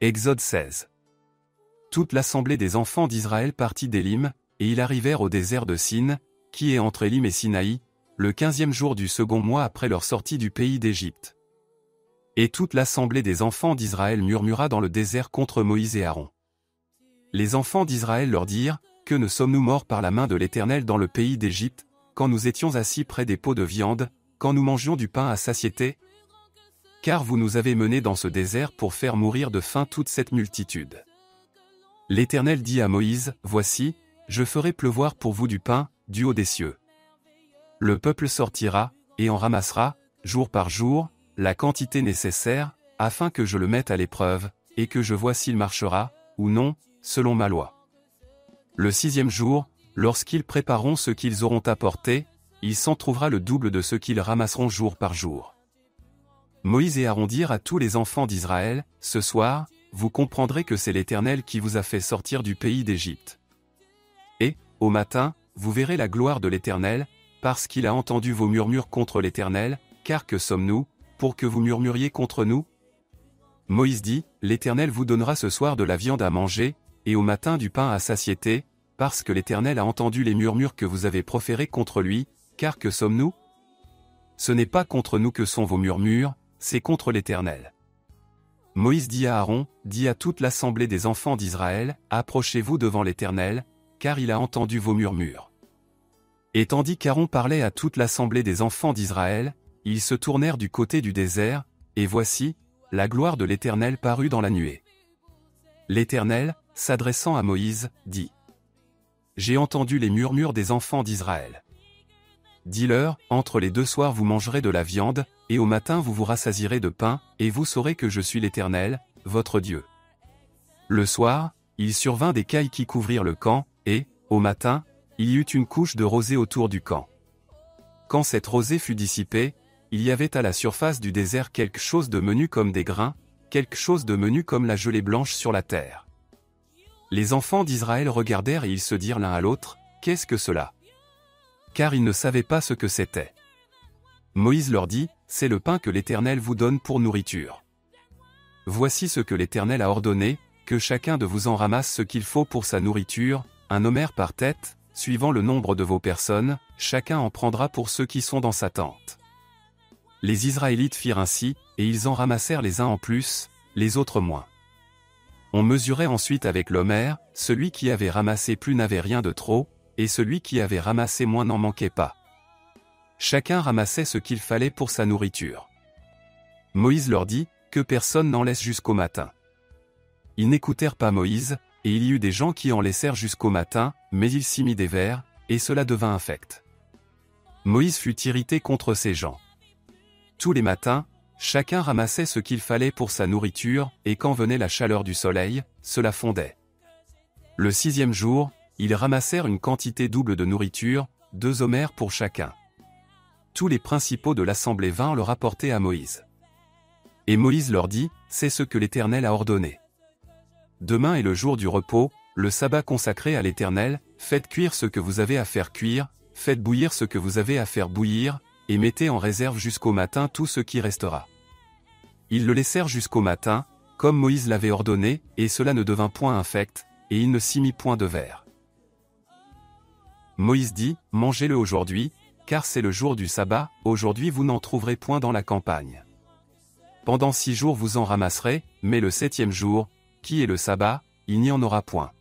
Exode 16. Toute l'assemblée des enfants d'Israël partit d'Élim, et ils arrivèrent au désert de Sin, qui est entre Élim et Sinaï, le 15e jour du second mois après leur sortie du pays d'Égypte. Et toute l'assemblée des enfants d'Israël murmura dans le désert contre Moïse et Aaron. Les enfants d'Israël leur dirent, « Que ne sommes-nous morts par la main de l'Éternel dans le pays d'Égypte, quand nous étions assis près des pots de viande, quand nous mangions du pain à satiété? Car vous nous avez menés dans ce désert pour faire mourir de faim toute cette multitude. » L'Éternel dit à Moïse, « Voici, je ferai pleuvoir pour vous du pain, du haut des cieux. Le peuple sortira, et en ramassera, jour par jour, la quantité nécessaire, afin que je le mette à l'épreuve, et que je vois s'il marchera, ou non, selon ma loi. Le 6e jour, lorsqu'ils prépareront ce qu'ils auront apporté, il s'en trouvera le double de ce qu'ils ramasseront jour par jour. » Moïse et Aaron dirent à tous les enfants d'Israël, « Ce soir, vous comprendrez que c'est l'Éternel qui vous a fait sortir du pays d'Égypte. Et, au matin, vous verrez la gloire de l'Éternel, parce qu'il a entendu vos murmures contre l'Éternel, car que sommes-nous, pour que vous murmuriez contre nous? » Moïse dit, « L'Éternel vous donnera ce soir de la viande à manger, et au matin du pain à satiété, parce que l'Éternel a entendu les murmures que vous avez proférés contre lui, car que sommes-nous? Ce n'est pas contre nous que sont vos murmures, c'est contre l'Éternel. » Moïse dit à Aaron, dit à toute l'assemblée des enfants d'Israël, « Approchez-vous devant l'Éternel, car il a entendu vos murmures. » Et tandis qu'Aaron parlait à toute l'assemblée des enfants d'Israël, ils se tournèrent du côté du désert, et voici, la gloire de l'Éternel parut dans la nuée. L'Éternel, s'adressant à Moïse, dit, « J'ai entendu les murmures des enfants d'Israël. Dis-leur, entre les deux soirs vous mangerez de la viande, et au matin vous vous rassasierez de pain, et vous saurez que je suis l'Éternel, votre Dieu. » Le soir, il survint des cailles qui couvrirent le camp, et, au matin, il y eut une couche de rosée autour du camp. Quand cette rosée fut dissipée, il y avait à la surface du désert quelque chose de menu comme des grains, quelque chose de menu comme la gelée blanche sur la terre. Les enfants d'Israël regardèrent et ils se dirent l'un à l'autre, « Qu'est-ce que cela ?» Car ils ne savaient pas ce que c'était. Moïse leur dit, « C'est le pain que l'Éternel vous donne pour nourriture. Voici ce que l'Éternel a ordonné, que chacun de vous en ramasse ce qu'il faut pour sa nourriture, un homère par tête, suivant le nombre de vos personnes, chacun en prendra pour ceux qui sont dans sa tente. » Les Israélites firent ainsi, et ils en ramassèrent les uns en plus, les autres moins. On mesurait ensuite avec l'homère, celui qui avait ramassé plus n'avait rien de trop, et celui qui avait ramassé moins n'en manquait pas. Chacun ramassait ce qu'il fallait pour sa nourriture. Moïse leur dit, que personne n'en laisse jusqu'au matin. Ils n'écoutèrent pas Moïse, et il y eut des gens qui en laissèrent jusqu'au matin, mais il s'y mit des vers, et cela devint infect. Moïse fut irrité contre ces gens. Tous les matins, chacun ramassait ce qu'il fallait pour sa nourriture, et quand venait la chaleur du soleil, cela fondait. Le 6e jour, ils ramassèrent une quantité double de nourriture, 2 homères pour chacun. Tous les principaux de l'assemblée vinrent le rapporter à Moïse. Et Moïse leur dit, « C'est ce que l'Éternel a ordonné. Demain est le jour du repos, le sabbat consacré à l'Éternel, faites cuire ce que vous avez à faire cuire, faites bouillir ce que vous avez à faire bouillir, et mettez en réserve jusqu'au matin tout ce qui restera. » Ils le laissèrent jusqu'au matin, comme Moïse l'avait ordonné, et cela ne devint point infect, et il ne s'y mit point de vers. Moïse dit, « Mangez-le aujourd'hui, car c'est le jour du sabbat, aujourd'hui vous n'en trouverez point dans la campagne. Pendant 6 jours vous en ramasserez, mais le 7e jour, qui est le sabbat, il n'y en aura point. »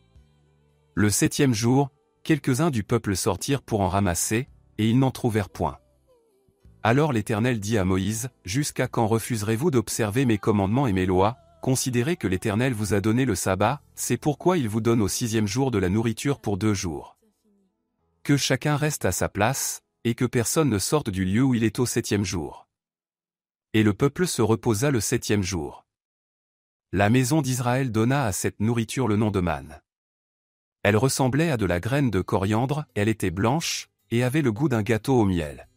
Le 7e jour, quelques-uns du peuple sortirent pour en ramasser, et ils n'en trouvèrent point. Alors l'Éternel dit à Moïse, « Jusqu'à quand refuserez-vous d'observer mes commandements et mes lois? Considérez que l'Éternel vous a donné le sabbat, c'est pourquoi il vous donne au 6e jour de la nourriture pour 2 jours. Que chacun reste à sa place, et que personne ne sorte du lieu où il est au 7e jour. » Et le peuple se reposa le 7e jour. La maison d'Israël donna à cette nourriture le nom de manne. Elle ressemblait à de la graine de coriandre, elle était blanche, et avait le goût d'un gâteau au miel.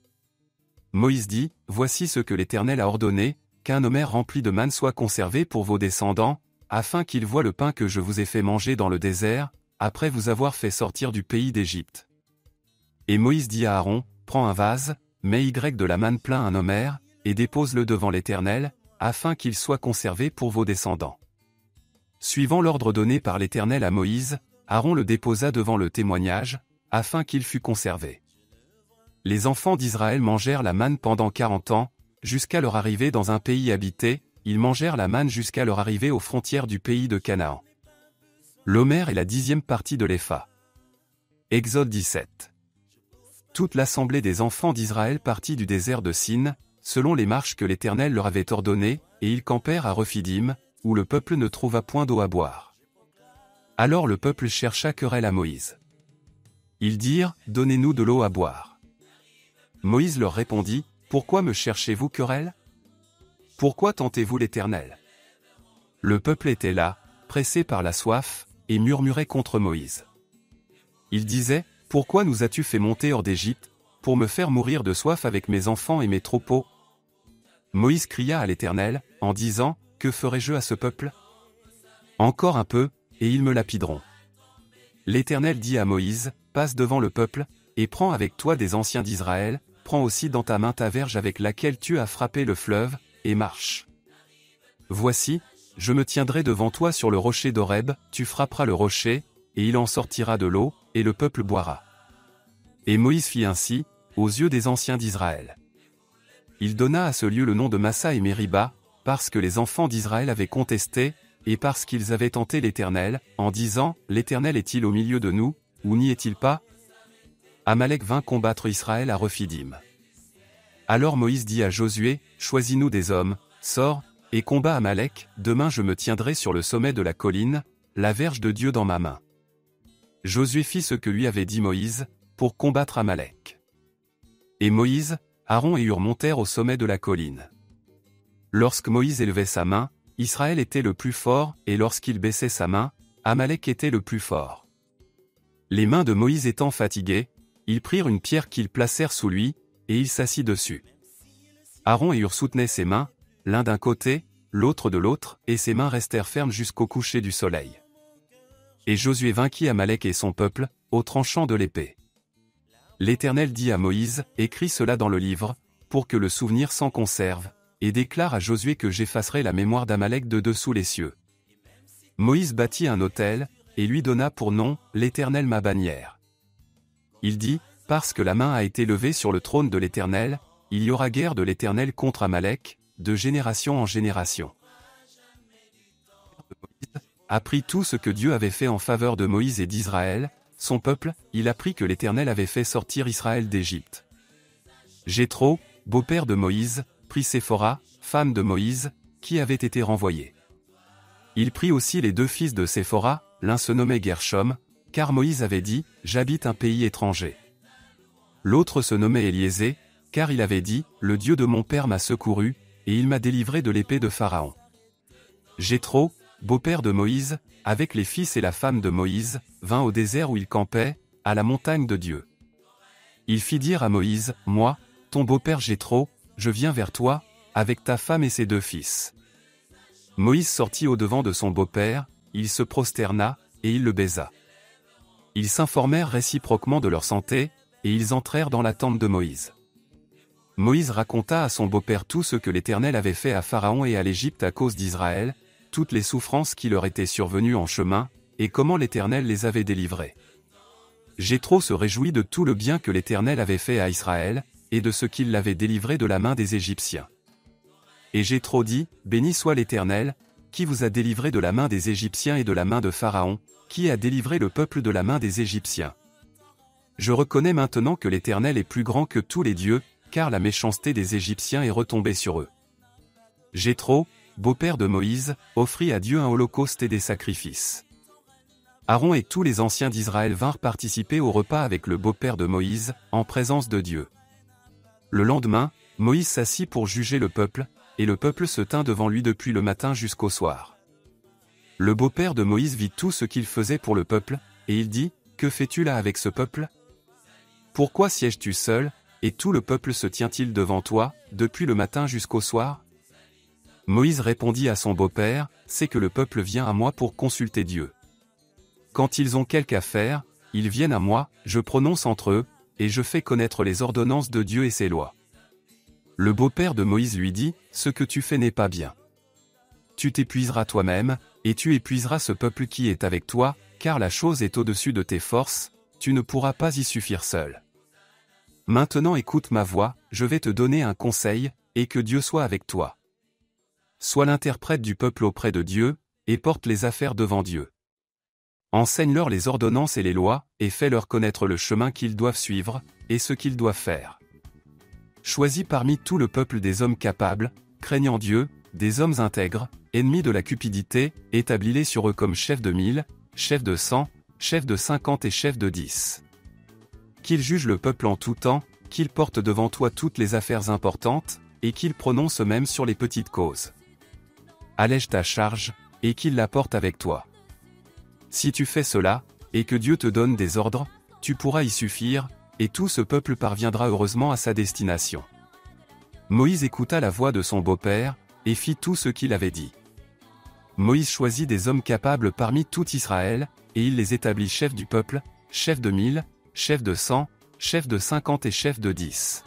Moïse dit, « Voici ce que l'Éternel a ordonné, qu'un homère rempli de manne soit conservé pour vos descendants, afin qu'ils voient le pain que je vous ai fait manger dans le désert, après vous avoir fait sortir du pays d'Égypte. » Et Moïse dit à Aaron, « Prends un vase, mets de la manne plein un homère, et dépose-le devant l'Éternel, afin qu'il soit conservé pour vos descendants. Suivant l'ordre donné par l'Éternel à Moïse, Aaron le déposa devant le témoignage, afin qu'il fût conservé. Les enfants d'Israël mangèrent la manne pendant 40 ans, jusqu'à leur arrivée dans un pays habité, ils mangèrent la manne jusqu'à leur arrivée aux frontières du pays de Canaan. L'Omer est la 10e partie de l'Épha. Exode 17. Toute l'assemblée des enfants d'Israël partit du désert de Sin, selon les marches que l'Éternel leur avait ordonnées, et ils campèrent à Rephidim, où le peuple ne trouva point d'eau à boire. Alors le peuple chercha querelle à Moïse. Ils dirent, « Donnez-nous de l'eau à boire. » Moïse leur répondit, « Pourquoi me cherchez-vous querelle? Pourquoi tentez-vous l'Éternel » Le peuple était là, pressé par la soif, et murmurait contre Moïse. Il disait, « Pourquoi nous as-tu fait monter hors d'Égypte, pour me faire mourir de soif avec mes enfants et mes troupeaux » Moïse cria à l'Éternel, en disant, « Que ferai-je à ce peuple? Encore un peu, et ils me lapideront. » L'Éternel dit à Moïse, « Passe devant le peuple, et prends avec toi des anciens d'Israël, prends aussi dans ta main ta verge avec laquelle tu as frappé le fleuve, et marche. Voici, je me tiendrai devant toi sur le rocher d'Horeb, tu frapperas le rocher, et il en sortira de l'eau, et le peuple boira. » Et Moïse fit ainsi, aux yeux des anciens d'Israël. Il donna à ce lieu le nom de Massa et Mériba, parce que les enfants d'Israël avaient contesté, et parce qu'ils avaient tenté l'Éternel, en disant, « L'Éternel est-il au milieu de nous, ou n'y est-il pas » Amalek vint combattre Israël à Rephidim. Alors Moïse dit à Josué, « Choisis-nous des hommes, sors, et combat Amalek, demain je me tiendrai sur le sommet de la colline, la verge de Dieu dans ma main. » Josué fit ce que lui avait dit Moïse, pour combattre Amalek. Et Moïse, Aaron et Hur montèrent au sommet de la colline. Lorsque Moïse élevait sa main, Israël était le plus fort, et lorsqu'il baissait sa main, Amalek était le plus fort. Les mains de Moïse étant fatiguées, ils prirent une pierre qu'ils placèrent sous lui, et il s'assit dessus. Aaron et Hur soutenaient ses mains, l'un d'un côté, l'autre de l'autre, et ses mains restèrent fermes jusqu'au coucher du soleil. Et Josué vainquit Amalek et son peuple, au tranchant de l'épée. L'Éternel dit à Moïse, « Écris cela dans le livre, pour que le souvenir s'en conserve, et déclare à Josué que j'effacerai la mémoire d'Amalek de dessous les cieux. » Moïse bâtit un autel, et lui donna pour nom, « L'Éternel ma bannière. » Il dit, « Parce que la main a été levée sur le trône de l'Éternel, il y aura guerre de l'Éternel contre Amalek, de génération en génération. » Moïse apprit tout ce que Dieu avait fait en faveur de Moïse et d'Israël, son peuple, il apprit que l'Éternel avait fait sortir Israël d'Égypte. Jéthro, beau-père de Moïse, prit Séphora, femme de Moïse, qui avait été renvoyée. Il prit aussi les 2 fils de Séphora, l'un se nommait Gershom, car Moïse avait dit, « J'habite un pays étranger. » L'autre se nommait Éliésée, car il avait dit, « Le Dieu de mon père m'a secouru, et il m'a délivré de l'épée de Pharaon. » Jéthro, beau-père de Moïse, avec les fils et la femme de Moïse, vint au désert où il campait, à la montagne de Dieu. Il fit dire à Moïse, « Moi, ton beau-père Jéthro, je viens vers toi, avec ta femme et ses 2 fils. » Moïse sortit au-devant de son beau-père, il se prosterna, et il le baisa. Ils s'informèrent réciproquement de leur santé, et ils entrèrent dans la tente de Moïse. Moïse raconta à son beau-père tout ce que l'Éternel avait fait à Pharaon et à l'Égypte à cause d'Israël, toutes les souffrances qui leur étaient survenues en chemin, et comment l'Éternel les avait délivrés. Jéthro se réjouit de tout le bien que l'Éternel avait fait à Israël, et de ce qu'il l'avait délivré de la main des Égyptiens. Et Jéthro dit, « Béni soit l'Éternel, qui vous a délivré de la main des Égyptiens et de la main de Pharaon, qui a délivré le peuple de la main des Égyptiens. Je reconnais maintenant que l'Éternel est plus grand que tous les dieux, car la méchanceté des Égyptiens est retombée sur eux. » Jéthro, beau-père de Moïse, offrit à Dieu un holocauste et des sacrifices. Aaron et tous les anciens d'Israël vinrent participer au repas avec le beau-père de Moïse, en présence de Dieu. Le lendemain, Moïse s'assit pour juger le peuple, et le peuple se tint devant lui depuis le matin jusqu'au soir. Le beau-père de Moïse vit tout ce qu'il faisait pour le peuple, et il dit, « Que fais-tu là avec ce peuple? Pourquoi sièges-tu seul, et tout le peuple se tient-il devant toi, depuis le matin jusqu'au soir ?» Moïse répondit à son beau-père, « C'est que le peuple vient à moi pour consulter Dieu. Quand ils ont quelque affaire, ils viennent à moi, je prononce entre eux, et je fais connaître les ordonnances de Dieu et ses lois. » Le beau-père de Moïse lui dit, « Ce que tu fais n'est pas bien. Tu t'épuiseras toi-même, et tu épuiseras ce peuple qui est avec toi, car la chose est au-dessus de tes forces, tu ne pourras pas y suffire seul. Maintenant écoute ma voix, je vais te donner un conseil, et que Dieu soit avec toi. Sois l'interprète du peuple auprès de Dieu, et porte les affaires devant Dieu. Enseigne-leur les ordonnances et les lois, et fais-leur connaître le chemin qu'ils doivent suivre, et ce qu'ils doivent faire. Choisis parmi tout le peuple des hommes capables, craignant Dieu, des hommes intègres, ennemis de la cupidité, établis-les sur eux comme chefs de 1000, chefs de 100, chefs de 50 et chefs de 10. Qu'ils jugent le peuple en tout temps, qu'ils portent devant toi toutes les affaires importantes, et qu'ils prononcent eux-mêmes sur les petites causes. Allège ta charge, et qu'ils la portent avec toi. Si tu fais cela, et que Dieu te donne des ordres, tu pourras y suffire, et tout ce peuple parviendra heureusement à sa destination. Moïse écouta la voix de son beau-père, et fit tout ce qu'il avait dit. Moïse choisit des hommes capables parmi tout Israël, et il les établit chefs du peuple, chefs de 1000, chefs de 100, chefs de 50 et chefs de 10.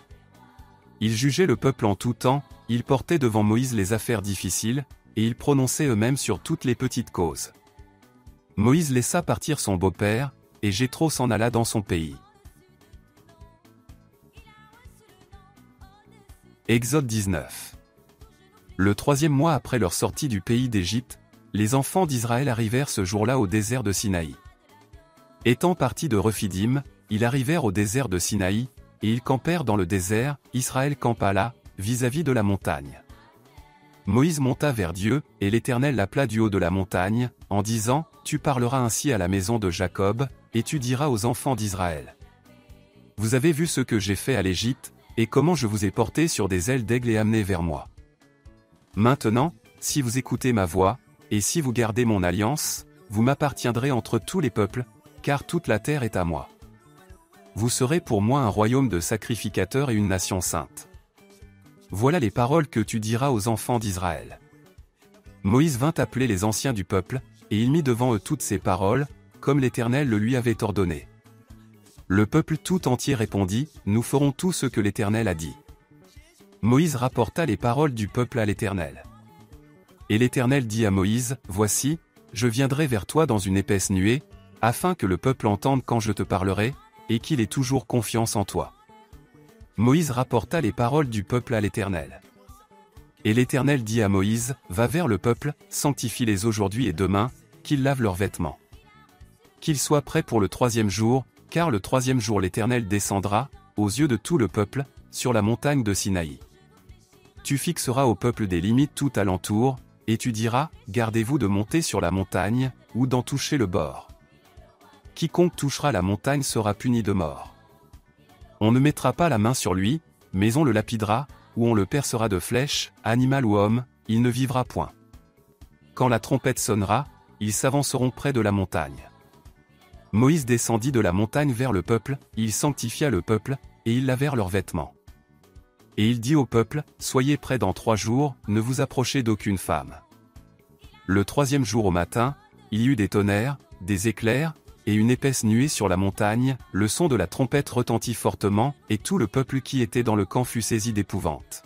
Ils jugeaient le peuple en tout temps, ils portaient devant Moïse les affaires difficiles, et ils prononçaient eux-mêmes sur toutes les petites causes. Moïse laissa partir son beau-père, et Jéthro s'en alla dans son pays. Exode 19. Le 3e mois après leur sortie du pays d'Égypte, les enfants d'Israël arrivèrent ce jour-là au désert de Sinaï. Étant partis de Rephidim, ils arrivèrent au désert de Sinaï, et ils campèrent dans le désert, Israël campa là, vis-à-vis de la montagne. Moïse monta vers Dieu, et l'Éternel l'appela du haut de la montagne, en disant, « Tu parleras ainsi à la maison de Jacob, et tu diras aux enfants d'Israël. Vous avez vu ce que j'ai fait à l'Égypte, et comment je vous ai porté sur des ailes d'aigle et amené vers moi. Maintenant, si vous écoutez ma voix, et si vous gardez mon alliance, vous m'appartiendrez entre tous les peuples, car toute la terre est à moi. Vous serez pour moi un royaume de sacrificateurs et une nation sainte. Voilà les paroles que tu diras aux enfants d'Israël. » Moïse vint appeler les anciens du peuple, et il mit devant eux toutes ces paroles, comme l'Éternel le lui avait ordonné. Le peuple tout entier répondit, « Nous ferons tout ce que l'Éternel a dit. » Moïse rapporta les paroles du peuple à l'Éternel. Et l'Éternel dit à Moïse, « Voici, je viendrai vers toi dans une épaisse nuée, afin que le peuple entende quand je te parlerai, et qu'il ait toujours confiance en toi. » Moïse rapporta les paroles du peuple à l'Éternel. Et l'Éternel dit à Moïse, « Va vers le peuple, sanctifie-les aujourd'hui et demain, qu'ils lavent leurs vêtements. Qu'ils soient prêts pour le 3e jour, car le 3e jour l'Éternel descendra, aux yeux de tout le peuple, sur la montagne de Sinaï. Tu fixeras au peuple des limites tout alentour, et tu diras, gardez-vous de monter sur la montagne, ou d'en toucher le bord. Quiconque touchera la montagne sera puni de mort. On ne mettra pas la main sur lui, mais on le lapidera, ou on le percera de flèches, animal ou homme, il ne vivra point. Quand la trompette sonnera, ils s'avanceront près de la montagne. Moïse descendit de la montagne vers le peuple, il sanctifia le peuple, et ils lavèrent leurs vêtements. Et il dit au peuple, soyez prêts dans 3 jours, ne vous approchez d'aucune femme. Le 3e jour au matin, il y eut des tonnerres, des éclairs, et une épaisse nuée sur la montagne, le son de la trompette retentit fortement, et tout le peuple qui était dans le camp fut saisi d'épouvante.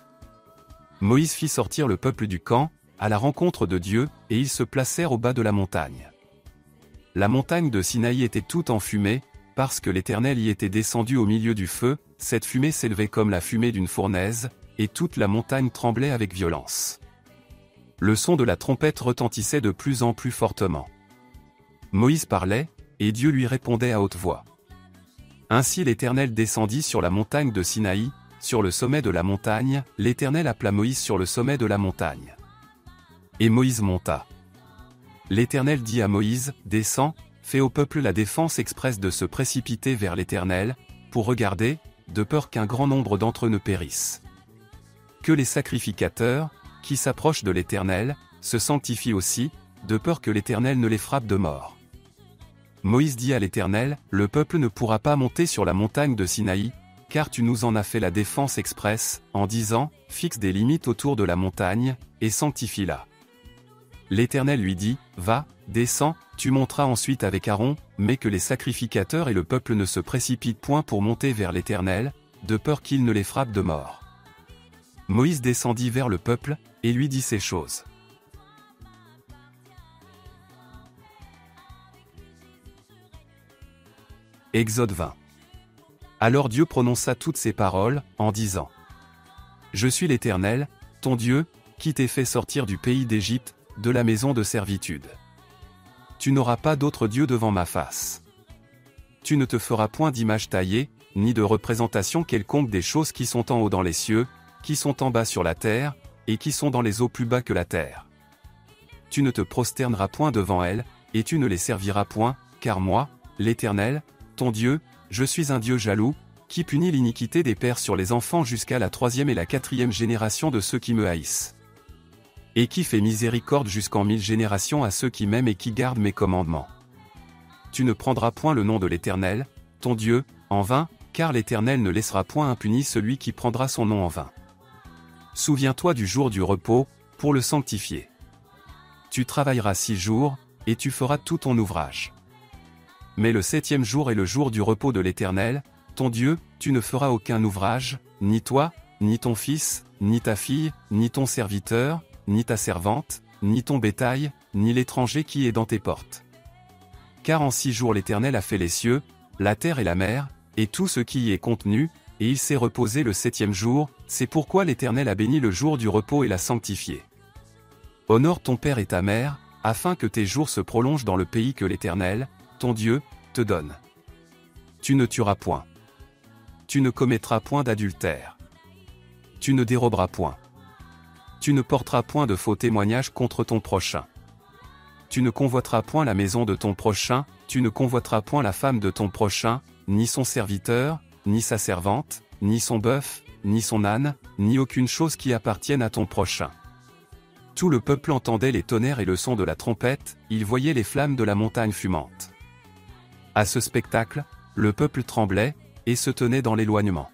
Moïse fit sortir le peuple du camp, à la rencontre de Dieu, et ils se placèrent au bas de la montagne. La montagne de Sinaï était toute en fumée, parce que l'Éternel y était descendu au milieu du feu, cette fumée s'élevait comme la fumée d'une fournaise, et toute la montagne tremblait avec violence. Le son de la trompette retentissait de plus en plus fortement. Moïse parlait, et Dieu lui répondait à haute voix. Ainsi l'Éternel descendit sur la montagne de Sinaï, sur le sommet de la montagne, l'Éternel appela Moïse sur le sommet de la montagne. Et Moïse monta. L'Éternel dit à Moïse, descends, fais au peuple la défense expresse de se précipiter vers l'Éternel, pour regarder, de peur qu'un grand nombre d'entre eux ne périssent. Que les sacrificateurs, qui s'approchent de l'Éternel, se sanctifient aussi, de peur que l'Éternel ne les frappe de mort. Moïse dit à l'Éternel, le peuple ne pourra pas monter sur la montagne de Sinaï, car tu nous en as fait la défense expresse, en disant, fixe des limites autour de la montagne, et sanctifie-la. L'Éternel lui dit, va, descends, tu monteras ensuite avec Aaron, mais que les sacrificateurs et le peuple ne se précipitent point pour monter vers l'Éternel, de peur qu'il ne les frappe de mort. Moïse descendit vers le peuple, et lui dit ces choses. Exode 20. Alors Dieu prononça toutes ces paroles, en disant : Je suis l'Éternel, ton Dieu, qui t'ai fait sortir du pays d'Égypte, de la maison de servitude. Tu n'auras pas d'autre Dieu devant ma face. Tu ne te feras point d'image taillée, ni de représentation quelconque des choses qui sont en haut dans les cieux, qui sont en bas sur la terre, et qui sont dans les eaux plus bas que la terre. Tu ne te prosterneras point devant elles, et tu ne les serviras point, car moi, l'Éternel, ton Dieu, je suis un Dieu jaloux, qui punit l'iniquité des pères sur les enfants jusqu'à la 3e et la 4e génération de ceux qui me haïssent. Et qui fait miséricorde jusqu'en 1000 générations à ceux qui m'aiment et qui gardent mes commandements. Tu ne prendras point le nom de l'Éternel, ton Dieu, en vain, car l'Éternel ne laissera point impuni celui qui prendra son nom en vain. Souviens-toi du jour du repos, pour le sanctifier. Tu travailleras 6 jours, et tu feras tout ton ouvrage. Mais le 7e jour est le jour du repos de l'Éternel, ton Dieu, tu ne feras aucun ouvrage, ni toi, ni ton fils, ni ta fille, ni ton serviteur, ni ta servante, ni ton bétail, ni l'étranger qui est dans tes portes. Car en 6 jours l'Éternel a fait les cieux, la terre et la mer, et tout ce qui y est contenu, et il s'est reposé le 7e jour, c'est pourquoi l'Éternel a béni le jour du repos et l'a sanctifié. Honore ton père et ta mère, afin que tes jours se prolongent dans le pays que l'Éternel, ton Dieu, te donne. Tu ne tueras point. Tu ne commettras point d'adultère. Tu ne déroberas point. Tu ne porteras point de faux témoignages contre ton prochain. Tu ne convoiteras point la maison de ton prochain, tu ne convoiteras point la femme de ton prochain, ni son serviteur, ni sa servante, ni son bœuf, ni son âne, ni aucune chose qui appartienne à ton prochain. Tout le peuple entendait les tonnerres et le son de la trompette, il voyait les flammes de la montagne fumante. À ce spectacle, le peuple tremblait, et se tenait dans l'éloignement.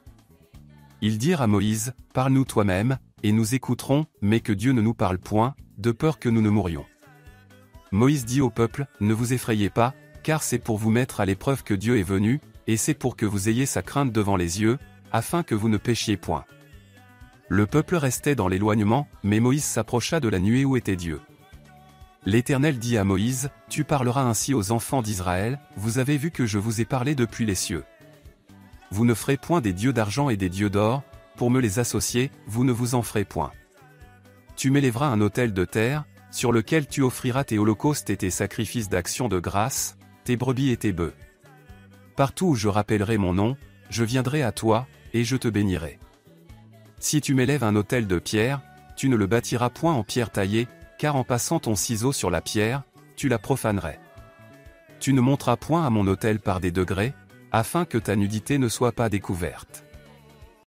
Ils dirent à Moïse, parle-nous toi-même, et nous écouterons, mais que Dieu ne nous parle point, de peur que nous ne mourions. Moïse dit au peuple, ne vous effrayez pas, car c'est pour vous mettre à l'épreuve que Dieu est venu, et c'est pour que vous ayez sa crainte devant les yeux, afin que vous ne péchiez point. Le peuple restait dans l'éloignement, mais Moïse s'approcha de la nuée où était Dieu. L'Éternel dit à Moïse, tu parleras ainsi aux enfants d'Israël, vous avez vu que je vous ai parlé depuis les cieux. Vous ne ferez point des dieux d'argent et des dieux d'or, pour me les associer, vous ne vous en ferez point. Tu m'élèveras un autel de terre, sur lequel tu offriras tes holocaustes et tes sacrifices d'action de grâce, tes brebis et tes bœufs. Partout où je rappellerai mon nom, je viendrai à toi, et je te bénirai. Si tu m'élèves un autel de pierre, tu ne le bâtiras point en pierre taillée, car en passant ton ciseau sur la pierre, tu la profanerais. Tu ne monteras point à mon autel par des degrés, afin que ta nudité ne soit pas découverte.